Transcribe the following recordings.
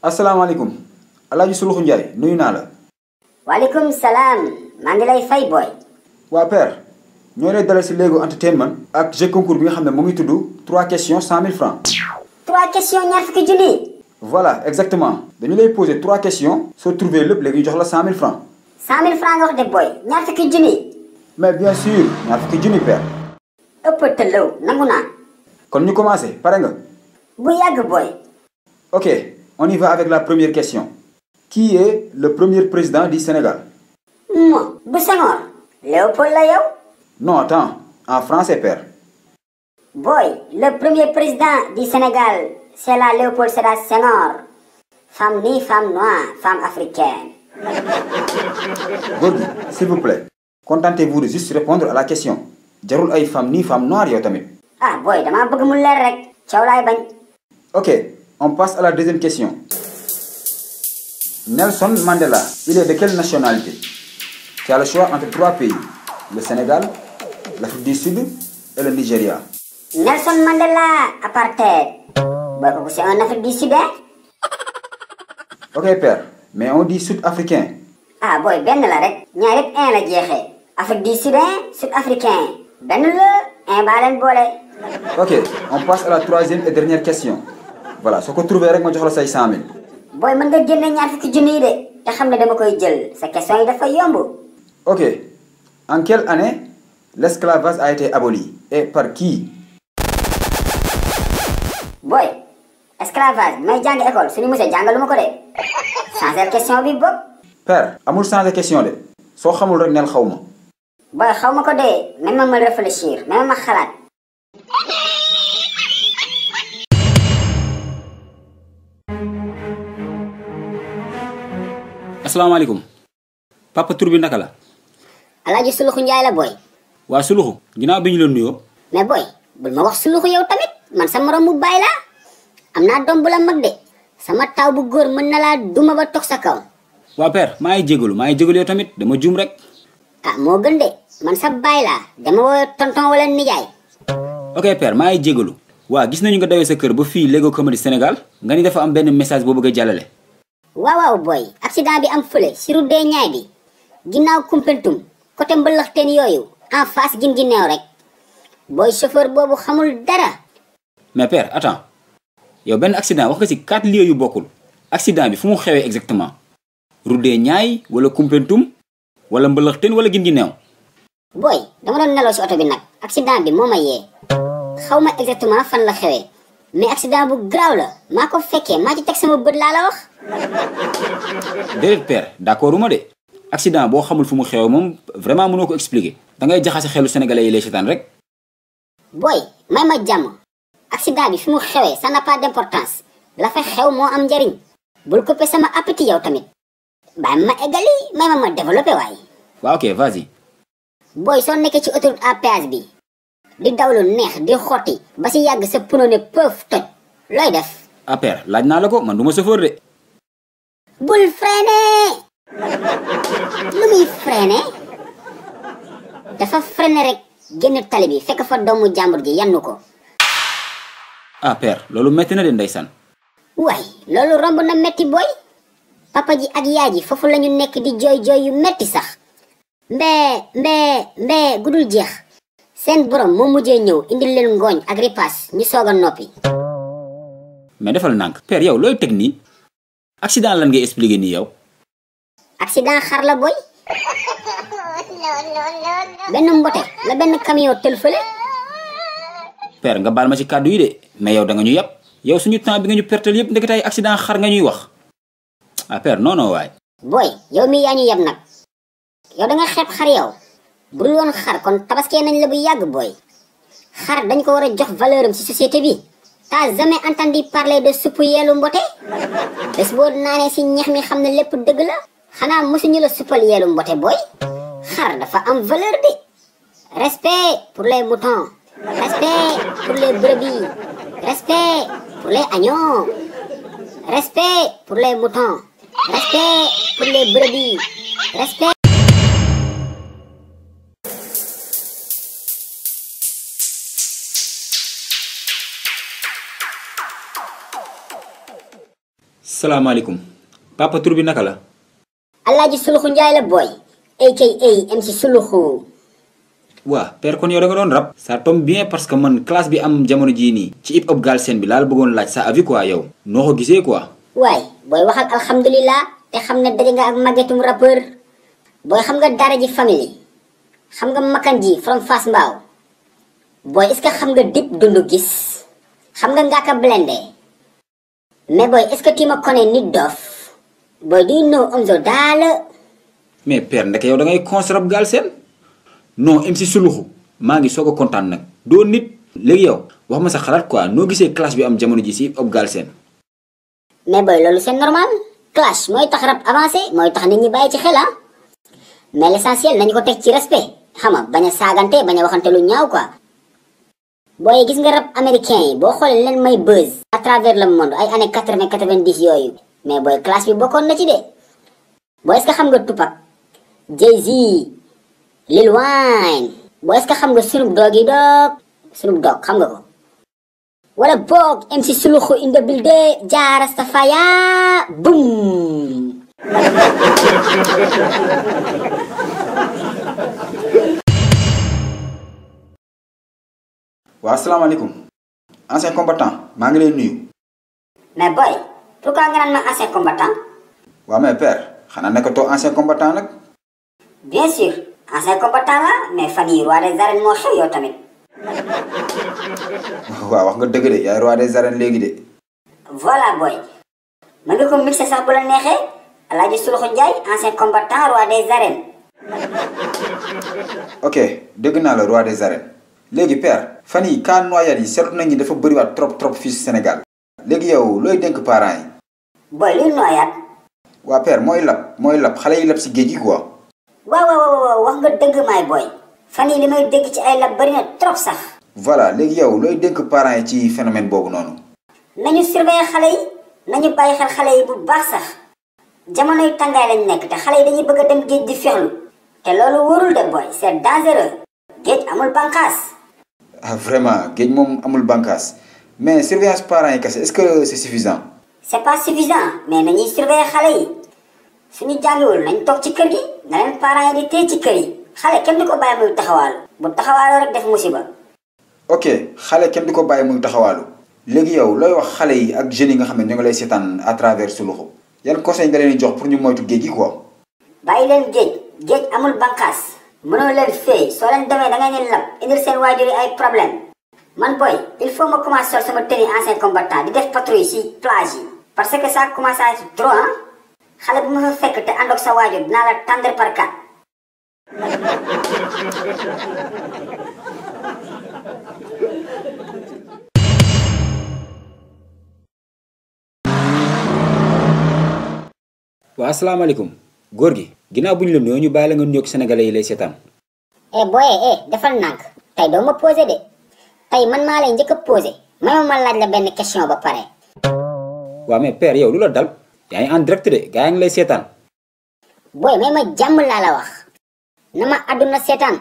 asalaamaaleykum Alaaji Suluxu Njaay nuyu naa la. waaleykum salaam maa ngi lay fay booy. waa père ñoo lay dalal si Lego Entertainment ak jeu concours bi nga xam ne mu ngi tudd 3 questions 100 000 francs. 3 questions ñaar fukki junni. voilà exactement dañu lay poser 3 questions soo trouver lépp léegi ñu jox la 100 000 francs. 100 000 francs nga wax de booy ñaar fukki junni. mais bien sûr ñaar fukki junni père. ëpp tëllaw nangu naa. kon ñu commencé pare nga. bu yàgg booy. ok on y va avec la première question. Qui est le premier président du Sénégal? Moi, bu Senghor. Léopold la yow. Non, attends. En français, père. Boy, le premier président du Sénégal, c'est la Léopold Sédar Senghor. Femme ni femme noire, femme africaine. Gorgui, s'il vous plaît. Contentez-vous de juste répondre à la question. Jarul ay femme ni femme noire yow tamit. Ah boy, dama bëgg mu leer rek. Caw laay bañ. Ok, on passe à la deuxième question. Nelson Mandela, il est de quelle nationalité? Tu as le choix entre 3 pays. Le Sénégal, l'Afrique du Sud et le Nigeria. Nelson Mandela, apartheid. Boy, kooku c'est un Afrique du Sud, hein? Ok père, mais on dit sud-africain. Ah boy, benn la rek. ñaar yëpp un la jeexee. Afrique du Sud, sud-africain. Benn la, un baa leen boole. Ok, on passe à la troisième et dernière question. Voilà, soo ko trouvé rek ma jox la say 100 000. Boy, mën nga génne ñaar fukki junni yi de. te xam ne dama koy jël. sa question yi dafa yomb. Ok. En quelle année l'esclavage a été aboli et par qui? Boy, esclavage may jàng école suñu monsieur jàngalu ma ko de. changer question bi bopp. Père, amul changer question de. soo xamul rek neel xaw ma. Boy, xaw ma ko de. même ma réfléchir même ma xalaat. asalaamaaleykum papa tur bi naka la. Alaaji Suluxu Njaay la boy. waa Suluxu ginnaaw bi ñu la nuyoo. mais boy bul ma wax Suluxu yow tamit man sa morom mu baay laa. am naa doom bu la mag de. sama taw bu góor mën na laa duma ba toog sa kaw. waa père maa ngi jégalu yow tamit dama juum rek. ah moo gën de man sa baay laa dama woo tonton wala nijaay. ok père maa ngi jégalu. waa gis nañu nga dawee sa kër ba fii Lego Comedy Sénégal nga ni dafa am benn message boo bëgg a jàllale. waaw boy accident bi am fële si route des Niayes bi ginnaaw Koumpentoum côté mbëlëxteen yooyu en face gin gi neew rek boy chauffeur boobu xamul dara. mais père attends yow benn accident wax nga ci 4 lieux yu bokkul accident bi fu mu xewee exactement route des Niayes wala Koumpentoum wala mbëlëxteen wala gin gi neew. boy dama doon nelaw si oto bi nag accident bi moo ma yee xaw ma exactement fan la xewee mais accident bu graaw la maa ko fekkee maa ci teg sama bët laa la wax. déedéet père d'accord uma de accident boo xamul fu mu xew moom vraiment mënoo ko expliquer da ngay jaxase xelu sénégalais yi lay seetaan rek. boy may ma jàmm accident bi fi mu xewee ça n'a pas d'importance la fa xew moo am njariñ bul coupé sama appétit yow tamit bàyyi ma eggali may ma développé waay. waaw ok vas-y. boy soo nekkee ci autoroute à péage bi di dawlu neex di xotti ba si yàgg sa pneu ne pëf toj looy def. ah père laaj naa la ko man du ma chauffeur de. bul freiné lu muy freiné dafa freiné rek génn tali bi fekk fa doomu jàmbur ji yannu ko. ah père loolu metti na de ndeysaan. waay loolu romb na metti boy papa ji ak yaay ji foofu lañu nekk di jooy yu metti sax mbee gudul jeex seen borom moo mujjee ñëw indil leen ngooñ ak ripaas ñu soog a noppi. mais defal nànk père yow looy teg nii accident lan ngay expliquer nii yow. accident xar la boy benn mbote la benn camion tël fële. père nga baal ma ci kàddu yi de mais yow da nga ñu yàpp yow suñu temps bi nga ñu pertal yëpp ndekete ay accident xar nga ñuy wax ah père non waay. boy yow mi yaa ñu yab nag yow da nga xeeb xar yow bu dul woon xar kon tabaskee nañ la bu yàgg boy xar dañ ko war a jox valeur am ci société bi. t'as jamais entendu parler de suppu yeelu mbote bés boo naanee si ñeex mi xam ne lépp dëgg la xanaa mosuñu la suppal yeelu mbote boy xar dafa am valeur bi. respect pour les moutons respect pour les brebis respect pour les agneaux respect pour les moutons respect pour les brebis respect. salaamaaleykum papa tur bi naka la. Alaaji Suluxu Njaay la boy aka MC Suluxu. waa père kon yow da nga doon rap. ça tombe bien parce que man classe bi am jamono jii nii ci hip hop Galsen bi laa la bëggoon laaj sa avis quoi yow noo ko gisee quoi. waay booy waxal alhamdulilah te xam ne daje nga ak màggetum rappeur. booy xam nga dara ji famille xam nga makan ji from Fass Mbao. booy est-ce que xam nga Dip Doundou Guiss xam nga Ngaaka Blindé. mais boy est-ce que tu me connais Nit Doff. boy do you know Omzo Dollar. mais père ndeke yow da ngay cons rap Galsen. non MC Suluxu maa ngi soog a kontaan nag doo nit. léegi yow wax ma sa xalaat quoi noo gisee clash bi am jamono ji si hip hop Galsen. mais boy loolu c'est normal. clash mooy tax rap avancé mooy tax nit ñi bàyyi ci xel ah. mais l'essentiel nañu ko teg ci respect xam nga bañ a saagante bañ a waxante lu ñaaw quoi. booy gis nga rap américain yi boo xoolee leen may buzz à travers le monde ay années 80 90 yooyu mais booy clash bi bokkoon na ci de. booy est-ce que xam nga Tupac Jay-Z Lil Wayne. booy est-ce que xam nga Snoop Doggy Dogg Snoop Dogg xam nga ko. wala boog MC Suluxu in the building Jah Rastafaya boom. waaw asalaamaaleykum ancien combattant maa ngi lay nuyu. mais boy pourquoi nga naan ma ancien combattant. waaw mais père xanaa nekkatoo ancien combattant nag. bien sûr ancien combattant la mais fan yii roi des arènes moo xew yow tamit. waaw wax nga dëgg de yaay roi des arènes léegi de. voilà boy mën nga ko mixé sax bu la neexee Alaaji Suluxu Njaay ancien combattant roi des arènes. ok dëgg naa la roi des arènes. léegi père fan yi cas noyade yi seetlu nañ ni dafa bëriwaat trop fii si Sénégal. léegi yow looy dénk parents yi. boy luy noyade. waa père mooy lab xale yi lab si géej gi quoi. waaw wax nga dëgg maay boy fan yi li may dégg ci ay lab bëri na trop sax. voilà léegi yow looy dénk parents yi ci phénomène boobu noonu. nañu surveiller xale yi nañu bàyyi xel xale yi bu baax sax jamonoy tàngaay lañ nekk te xale yi dañuy bëgg a dem géej di fexlu te loolu wóorul de boy c'est dangereux géej amul bànqaas. ah vraiment géej moom amul bànqaas mais surveillance parents yi kese est-ce que c'est suffisant. c'est pas suffisant mais nañuy surveiller xale yi suñu jàngiwul nañ toog ci kër gi na leen parents yi di téye ci kër yi xale kenn du ko bàyyi muy taxawaalu bu taxawaaloo rek def musiba. ok xale kenn du ko bàyyi muy taxawaalu. léegi yow looy wax xale yi ak jeunes yi nga xam ne ñoo ngi lay seetaan à travers Suluxu yan conseil nga leen di jox pour ñu moytu géej gi quoi. bàyyi leen géej amul bànqaas mënoo leen fay soo leen demee da ngay leen lab indil seen waajur yi ay problème man boy il faut ma commencer sol sama tenue ancien combattant di def patrouille ci plage yi parce que ça commence à être trop ah xale bu ma fa fekk te àndoog sa waajur dinaa la tendre par quatre. waa asalaamaaleykum góor gi ginnaaw bu ñu la nuyoo ñu bàyyi la nga nuyoog sénégalais yi lay seetaan. boye defal nànk tey doo ma posé de tey man maa lay njëkk a posé may ma laaj la benn question ba pare. waaw mais père yow lu la dal yaa ngi en direct de gaa yi ngi lay seetaan. booy may ma jàmm laa la wax na ma àdduna seetaan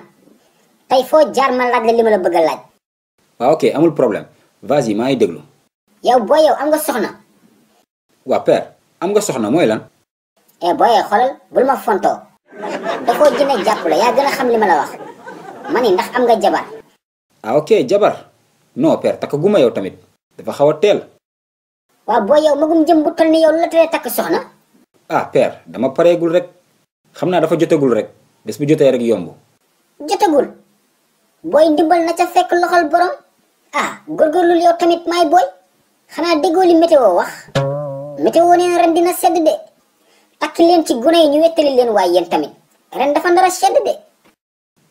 tey foo jaar ma laaj la li ma la bëgg a laaj. waaw ok amul problème vas-y maa ngi déglu. yow booy yow am nga soxna. waa père am nga soxna mooy lan. booyee xoolal bul ma fontoo dafoo jëne jàpp la yaa gën a xam li ma la wax ma ni ndax am nga jabar. ah ok jabar non père takk guma yow tamit dafa xaw a teel. waaw booy yow magum jëm bu toll ni yow lu la teree takk soxna. ah père dama pareegul rek xam naa dafa jotagul rek bés bu jotee rek yomb. jotagul booy ndimbal na ca fekk loxol borom. góorgóorlul yow tamit maay booy xanaa déggoo li météo wax météo nee na ren dina sedd de. takki leen ci gune yi ñu wettali leen waaye yéen tamit ren dafa ndara sedd de.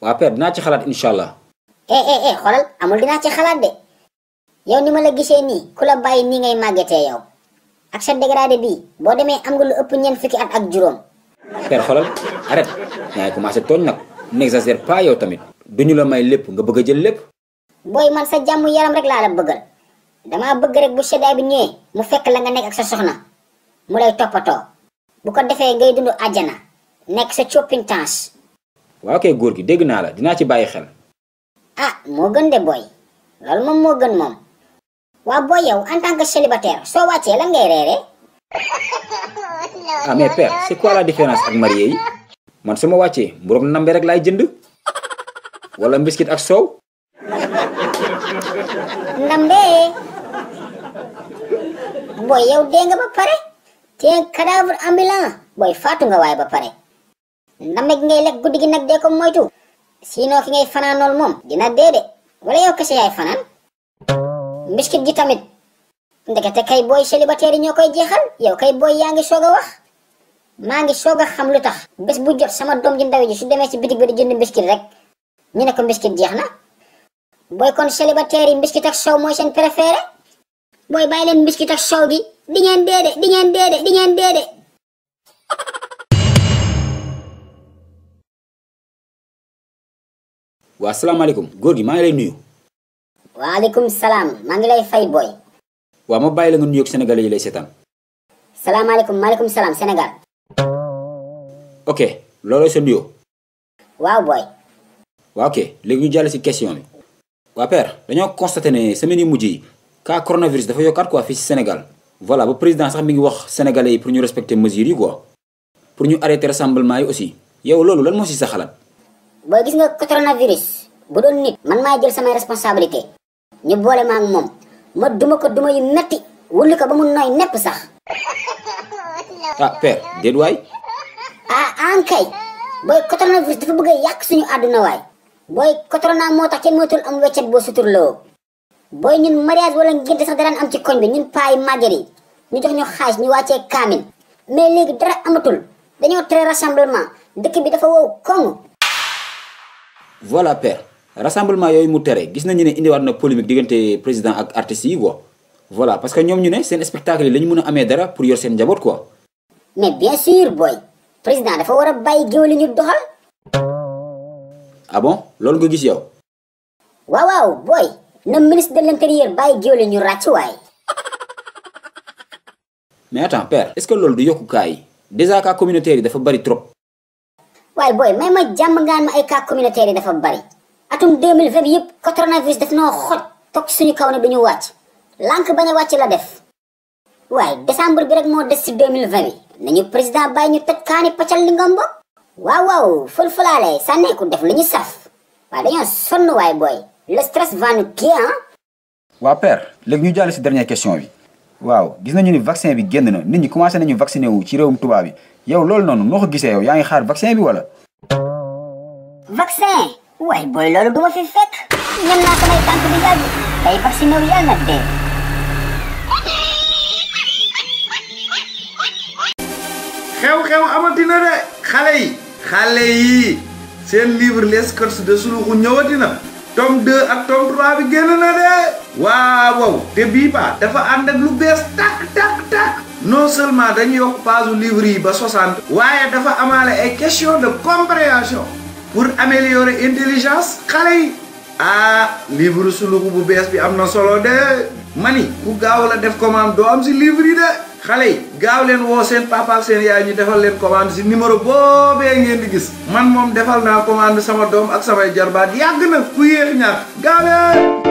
waa père dinaa ci xalaat incha allah. xoolal amul dinaa ci xalaat de yow ni ma la gisee nii ku la bàyyi nii ngay màggetee yow ak sa dégradé bii boo demee am nga lu ëpp ñeent fukki at ak juróom. père xoolal arrête yaa ngi commencé tooñ nag n'exagère pas yow tamit duñu la may lépp nga bëgg a jël lépp. booy man sa jàmm yaram rek laa la bëggal damaa bëgg rek bu seddaay bi ñëwee mu fekk la nga nekk ak sa soxna mu lay toppatoo. bu ko defee ngay dund àjjana nekk sa shopping tans. waaw kay góor gi dégg naa la dinaa ci bàyyi xel. moo gën de booy loolu moom moo gën moom. waa booy yow en tant que célibataire soo wàccee lan ngay reere. Ah mais père, c'est quoi la différence ak marié yi? Man su ma wàccee mburoog nambe rek laay jënd wala mbiskit ak soow. ndambe boy yow dee nga ba pare te cadavre ambulant boy faatu nga waaye ba pare ndambe gi ngay lekk guddi gi nag dee ko moytu sinon ki ngay fanaanool moom dina dee de wala yow kese yaay fanaan mbiskit gi tamit ndekete kay boy célibataire yi ñoo koy jeexal yow kay boy yaa ngi soog a wax maa ngi soog a xam lu tax bés bu jot sama doom ji ndaw ji su demee ci bitig bi di jënd mbiskit rek ñu ne ko mbiskit jeex na boy kon célibataire yi mbiskit ak sow mooy seen préféré boy bàyyi leen mbiskit ak sow gi di ngeen dee de di ngeen dee de di ngeen dee de. waa asalaamaaleykum góor gi maa ngi lay nuyu. waaleykum salaam maa ngi lay fay boy. waa ma bàyyi la nga nuyoog sénégalais yi lay seetaan. salaamaaleykum maaleykum salaam Sénégal. ok looloo sa nuyoo. waaw boy. waa ok léegi ñu jàll ci question bi. waa père dañoo constaté ne semaine yu mujj yi cas coronavirus dafa yokkaat quoi fii ci Sénégal. voilà ba président sax mi ngi wax sénégalais yi pour ñu respecter mesures yi quoi. pour ñu arrêter rassemblement yi aussi. yow loolu lan moo ci sa xalaat. booy gis nga coronavirus bu doon nit man maa jël samay responsabilité ñu boole ma ak moom ma duma ko duma yu metti wulli ko ba mu nooy nepp sax. ah père déet waay. ah ankay booy coronavirus dafa bëgg a yàq suñu àdduna waay. booy corona moo tax kenn mootul am weccet boo suturloo. booy ñun mariage wala ngénte sax daraan am ci koñ bi ñun paa yi màgget yi ñu jox ñu xaalis ñu wàccee kaamin mais léegi dara amatul dañoo tere rassemblement dëkk bi dafa wow koŋ. voilà père rassemblement yooyu mu tere gis nañu ne indiwaat na polémique diggante président ak artistes yi quoi. voilà parce que ñoom ñu ne seen spectacle yi la ñu mën a amee dara pour yor seen njaboot quoi. mais bien sûr booy président dafa war a bàyyi géwél yi ñu doxal. ah bon loolu nga gis yow. waaw waaw booy na ministre de l'intérieur bàyyi géwél yi ñu ràcc waay. mais attends père est-ce que loolu du yokku cas yi déjà cas communautaire yi dafa bari trop. waaye booy may ma jàmm ngaan ma ay cas communautaire yi dafa bari atum 2020 bi yëpp coronavirus daf noo xoj toog suñu kaw ne duñu wàcc lànk bañ a wàcc la def waaye décembre bi rek moo des ci 2020 bi nañu président bàyyi ñu tëj kaani paccal li ngombo waaw waaw fël-fëlaale sànneeku def lu ñu saf waaye dañoo sonn waaye booy le stress va nous tuer ah. waa père léegi ñu jàll ci dernière question bi. waaw gis nañu ni vaccin bi génn na nit ñi commencé nañu vacciné wu ci réewum tubaab bi yow loolu noonu noo ko gisee yow yaa ngi xaar vaccin bi wala. vaccin waaye booy loolu duma fi fekk ñam naa samay tànk bi yàgg tey vacciné wu yàlla na dee. xew-xew amatina de xale yi seen livre les courses de Suluxu ñëwatina tome 2 ak tome 3 bi génn na de waaw te bii ba dafa ànd ak lu bees tak non seulement dañu yokk page livre yi ba 60 waaye dafa amaale ay question de compréhension pour améliorer intelligence xale yi livre Suluxu bu bees bi am na solo de mani ku gaaw la def commande doo am si livre yi de xale yi gaaw leen woo seen papa ak seen yaay ñu defal leen commande si numéro boobee ngeen di gis man moom defal naa commande sama doom ak samay jarbaat yàgg na ku yéex ñaar gaaw leen